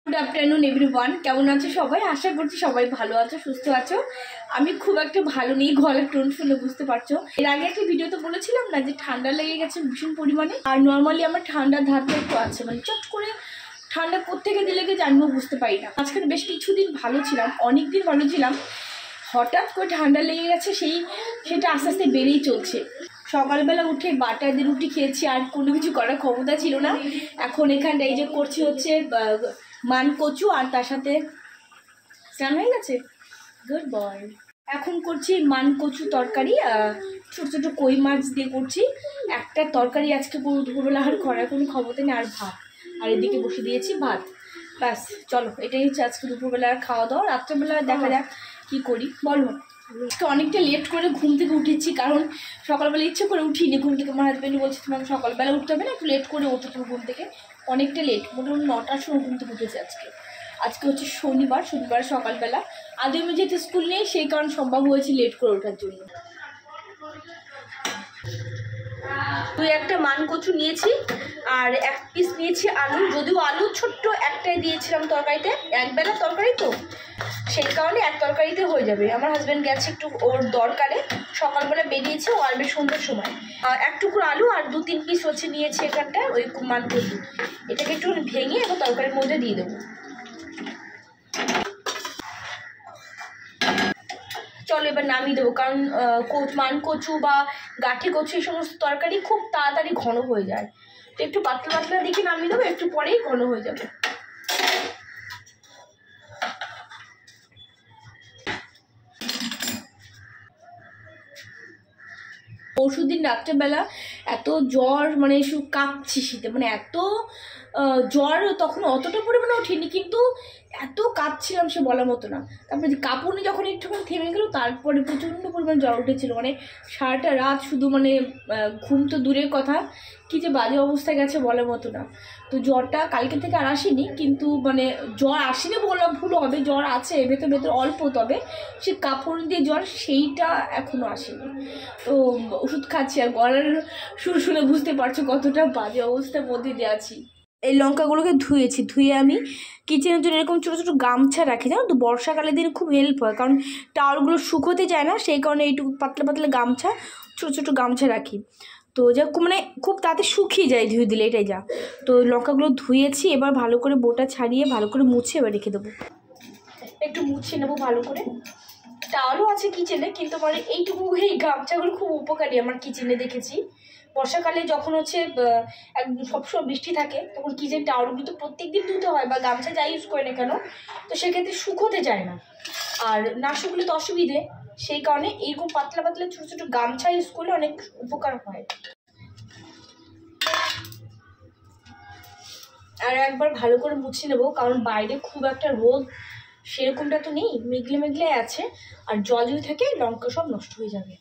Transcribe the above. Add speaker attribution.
Speaker 1: Good afternoon everyone, কেমন আছো সবাই? আশা করছি সবাই ভালো আছো, সুস্থ আছো। আমি খুব একটা ভালো নেই, গলার টোন শুনে বুঝতে পারছো। এর আগে একটা ভিডিওতে বলেছিলাম না যে ঠান্ডা লেগে গেছে ভীষণ পরিমাণে। আর নর্মালি আমার ঠান্ডার ধারটা একটু আছে, মানে চট করে ঠান্ডা কোত্থেকে দিলে গিয়ে জানবো বুঝতে পারি না। মাঝখানে বেশ কিছুদিন ভালো ছিলাম, অনেক দিন ভালো ছিলাম, হঠাৎ করে ঠান্ডা লেগে গেছে, সেটা আস্তে আস্তে বেড়েই চলছে। সকালবেলা উঠে বাটার দিয়ে রুটি খেয়েছি, আর কোনো কিছু করার ক্ষমতা ছিল না। এখন এখানটা এই যে করছি হচ্ছে মান কচু, আর তার সাথে স্নান হয়ে গেছে, গুড বয়। এখন করছি মান কচু তরকারি, ছোটো ছোটো কই মাছ দিয়ে করছি। একটা তরকারি আজকে পুরো দুপুরবেলা আর করার কোনো ক্ষমতা নেই, আর ভাত, আর এদিকে বসে দিয়েছি ভাত। ব্যাস চলো, এটাই হচ্ছে আজকে দুপুরবেলা খাওয়া দাওয়া। রাত্রেবেলা দেখা যাক কী করি, বলো। অনেকটা লেট করে ঘুম থেকে উঠেছি, কারণ সকালবেলা ইচ্ছে করে উঠিনি ঘুম থেকে। আমার হাজব্যান্ড বলছে তোমাকে সকালবেলা উঠতে হবে না, একটু লেট করে ওঠো তুমি ঘুম থেকে। অনেকটা লেট, মোটামুটি 9টার সময় ঘুম থেকে উঠেছি আজকে হচ্ছে শনিবার সকালবেলা। আগে আমি যেহেতু স্কুল নেই, সেই কারণে সম্ভব হয়েছে লেট করে ওঠার জন্য। তুই একটা মান কচু নিয়েছি, আর এক পিস নিয়েছি আলু, যদিও আলু ছোট্ট একটাই দিয়েছিলাম তরকারিতে, একবেলা তরকারি তো সেই কারণে এক তরকারিতে হয়ে যাবে। আমার হাজব্যান্ড গেছে একটু ওর দরকারে, সকালবেলা বেরিয়েছে, ও আসবে সন্ধ্যের সময়। এক টুকরো আলু আর 2-3 পিস হচ্ছে নিয়েছি এখানটা ওই মান কচু। এটাকে একটু ভেঙে এবং তরকারির মধ্যে দিয়ে দেবো। চলো এবার নামিয়ে দেবো, কারণ মান কচু বা গাঠি কচু এই সমস্ত তরকারি খুব তাড়াতাড়ি ঘন হয়ে যায়। তো একটু পাতলা পাতলা দিকে নামিয়ে দেবো, একটু পরেই ঘন হয়ে যাবে। পরশুদিন রাত্রেবেলা এত জ্বর, মানে শুধু কাঁপছি শীতে, মানে এত জ্বর, তখন অতটা পরিমাণে ওঠেনি, কিন্তু এত কাঁপছিলাম সে বলার মতো না। তারপরে কাঁপুনি যখন একটুখানি থেমে গেল, তারপরে প্রচণ্ড পরিমাণে জ্বর উঠেছিল, মানে সারাটা রাত শুধু, মানে ঘুম তো দূরের কথা, কী যে বাজে অবস্থা গেছে বলার মতো না। তো জ্বরটা কালকে থেকে আর আসেনি, কিন্তু মানে জ্বর আসেনি বলা ভুল হবে, জ্বর আছে ভেতর ভেতর অল্প, তবে সে কাঁপুনি দিয়ে জ্বর সেইটা এখনও আসেনি। তো ওষুধ খাচ্ছি, আর গলার সুর শুনে বুঝতে পারছো কতটা বাজে অবস্থার মধ্যে দিয়ে আছি। এই লঙ্কাগুলোকে ধুয়ে আমি কিচেনের জন্য এরকম ছোটো ছোটো গামছা রাখি, জানো তো, বর্ষাকালের দিনে খুব হেল্প হয়, কারণ টাওয়ালগুলো শুকোতে যায় না, সেই কারণে এইটুকু পাতলা পাতলা গামছা, ছোটো ছোটো গামছা রাখি। তো যা মানে খুব তাড়াতাড়ি শুকিয়ে যায় ধুয়ে দিলে, এটাই যা। তো লঙ্কাগুলো ধুয়েছি, এবার ভালো করে বোটা ছাড়িয়ে ভালো করে মুছে এবার রেখে দেবো। একটু মুছে নেবো ভালো করে। টাওয়ালও আছে কিচেনে, কিন্তু মানে এইটুকু এই গামছাগুলো খুব উপকারী আমার কিচেনে দেখেছি। বর্ষাকালে যখন হচ্ছে সবসময় বৃষ্টি থাকে, তখন কিচেন টাওয়ালগুলো তো প্রত্যেকদিন ধুতে হয়, বা গামছা যাই ইউজ করে না কেন, তো সেক্ষেত্রে শুকোতে যায় না, আর না শুকলে তো অসুবিধে। সেই কারণে এইরকম পাতলা পাতলা ছোটো ছোটো গামছা ইউজ করলে অনেক উপকার হয়। আর একবার ভালো করে মুছে নেবো, কারণ বাইরে খুব একটা রোদ সেরকমটা তো নেই, মেঘলে মেঘলে আছে, আর জল যদি থাকে লঙ্কা সব নষ্ট হয়ে যাবে।